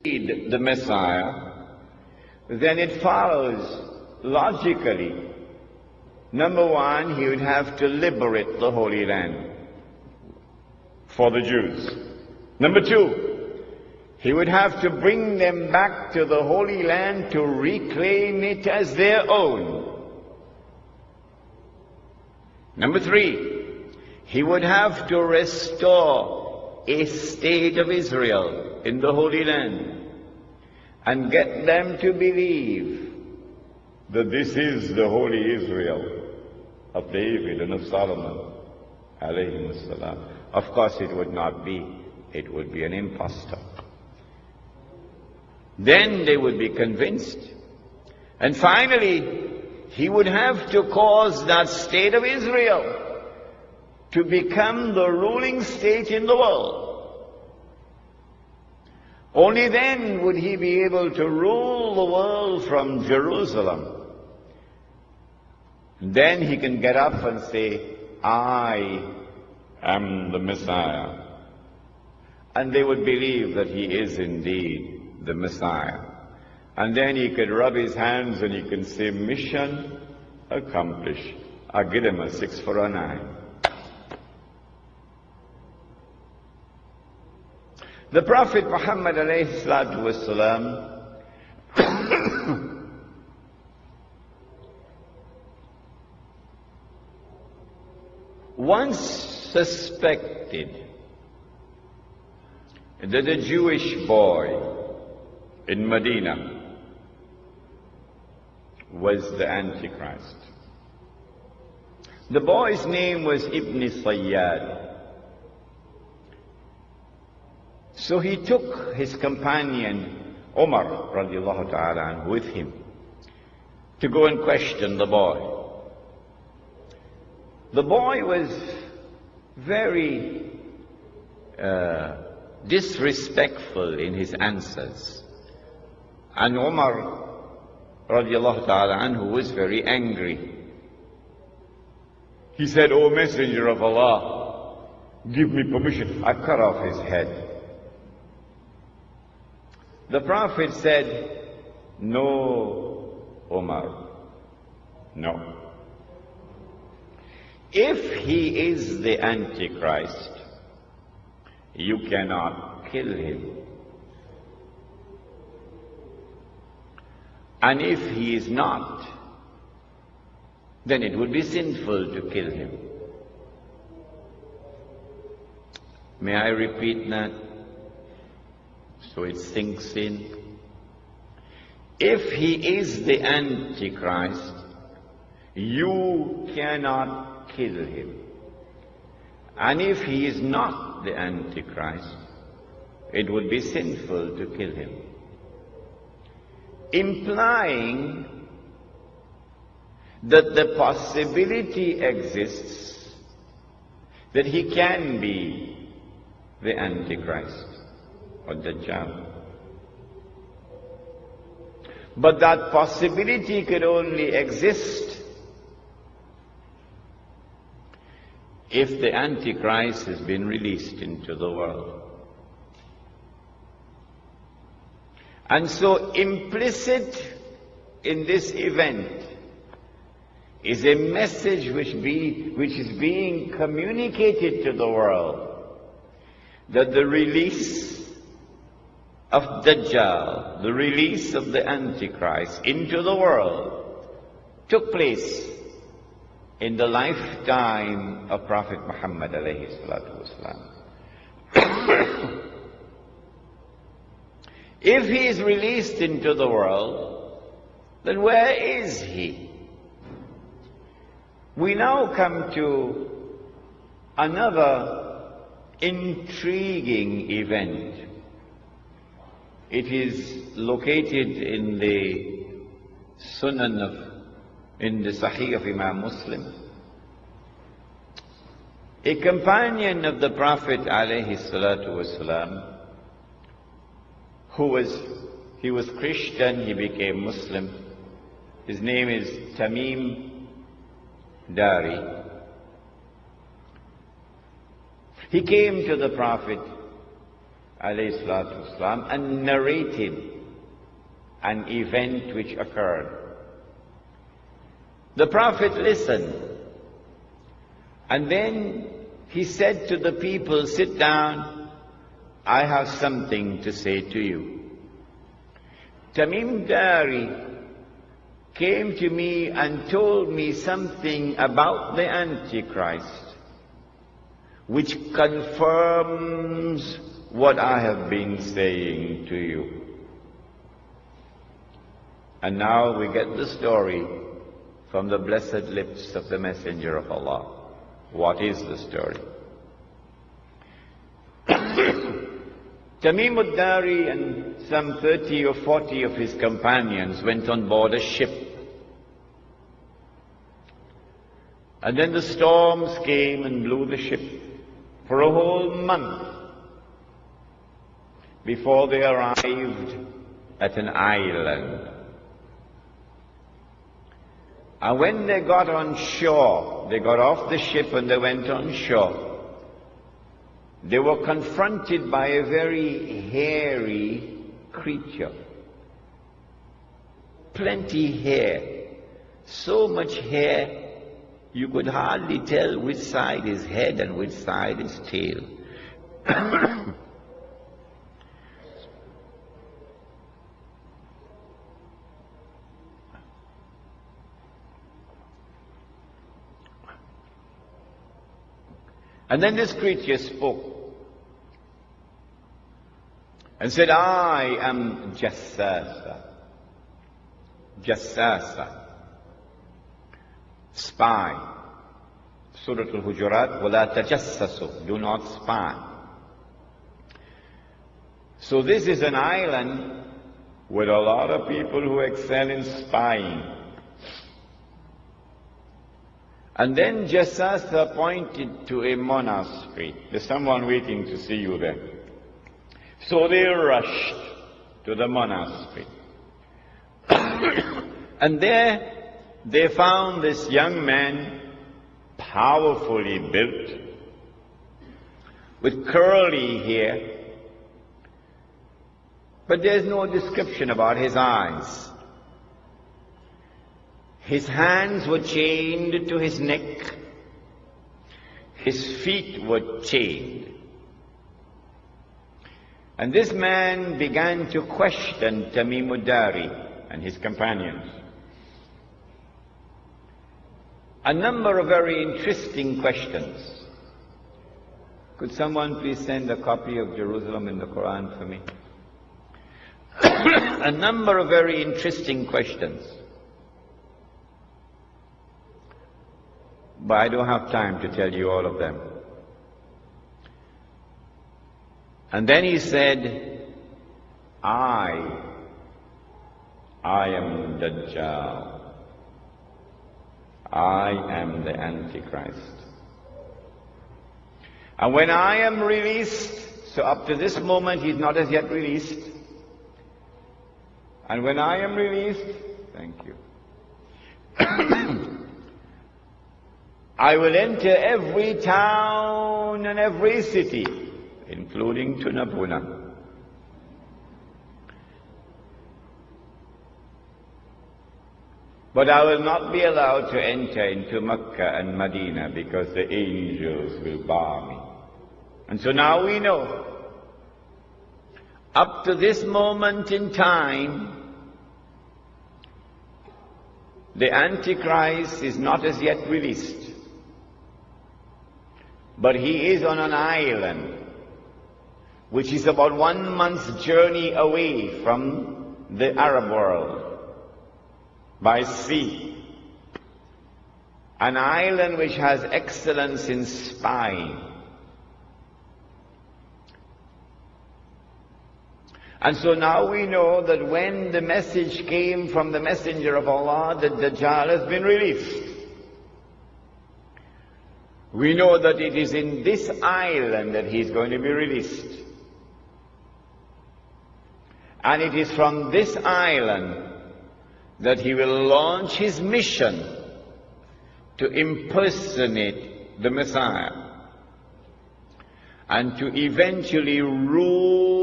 the Messiah, then it follows logically, number one, he would have to liberate the Holy Land for the Jews. Number two, he would have to bring them back to the Holy Land to reclaim it as their own. Number three, he would have to restore a state of Israel in the Holy Land and get them to believe that this is the holy Israel of David and of Solomon, alayhim salam. Of course it would not be. It would be an impostor. Then they would be convinced. And finally, he would have to cause that state of Israel to become the ruling state in the world. Only then would he be able to rule the world from Jerusalem. And then he can get up and say, I am the Messiah. And they would believe that he is indeed the Messiah. And then he could rub his hands and he can say, mission accomplished. I'll give him a 6 for a 9. The Prophet Muhammad alayhi salatu wasalam once suspected that a Jewish boy in Medina was the Antichrist. The boy's name was Ibn Sayyad. So he took his companion Umar radiallahu ta'ala with him to go and question the boy. The boy was very disrespectful in his answers. And Umar radiallahu ta'ala anhu was very angry. He said, O Messenger of Allah, give me permission. I cut off his head. The Prophet said, no, Umar, no. If he is the Antichrist, you cannot kill him. And if he is not, then it would be sinful to kill him. May I repeat that so it sinks in? If he is the Antichrist, you cannot kill him. And if he is not the Antichrist, it would be sinful to kill him. Implying that the possibility exists that he can be the Antichrist or Dajjal. But that possibility could only exist if the Antichrist has been released into the world. And so implicit in this event is a message which is being communicated to the world, that the release of Dajjal, the release of the Antichrist into the world took place in the lifetime of Prophet Muhammad alayhi salatu wasalam. If he is released into the world, then where is he? We now come to another intriguing event. It is located in the in the Sahih of Imam Muslim. A companion of the Prophet alayhi salatu wasalam, he was Christian, he became Muslim. His name is Tamim Dari. He came to the Prophet alayhi salatu wasalam, and narrated an event which occurred. The Prophet listened, and then he said to the people, "Sit down, I have something to say to you." Tamim Dari came to me and told me something about the Antichrist, which confirms what I have been saying to you. And now we get the story from the blessed lips of the Messenger of Allah. What is the story? Tamim ad-Dari and some 30 or 40 of his companions went on board a ship. And then the storms came and blew the ship for a whole month before they arrived at an island. And when they got on shore, they got off the ship and they went on shore, they were confronted by a very hairy creature. Plenty hair. So much hair, you could hardly tell which side is head and which side is tail. And then this creature spoke and said, "I am Jassasa." Jassasa, spy. Surah Al-Hujurat, وَلَا تَجَسَّسُوا, do not spy. So this is an island with a lot of people who excel in spying. And then Jassasa pointed to a monastery. There's someone waiting to see you there. So they rushed to the monastery. And there they found this young man, powerfully built, with curly hair, but there's no description about his eyes. His hands were chained to his neck. His feet were chained. And this man began to question Tamim ad-Dari and his companions. A number of very interesting questions. Could someone please send a copy of Jerusalem in the Qur'an for me? A number of very interesting questions. But I don't have time to tell you all of them. And then he said, I am Dajjal. I am the Antichrist. And when I am released, so up to this moment he's not as yet released. And when I am released, thank you, I will enter every town and every city, including Tunabuna. But I will not be allowed to enter into Mecca and Medina because the angels will bar me. And so now we know, up to this moment in time, the Antichrist is not as yet released. But he is on an island, which is about 1 month's journey away from the Arab world, by sea. An island which has excellence in spying. And so now we know that when the message came from the Messenger of Allah that Dajjal has been released, we know that it is in this island that he is going to be released. And it is from this island that he will launch his mission to impersonate the Messiah. and to eventually rule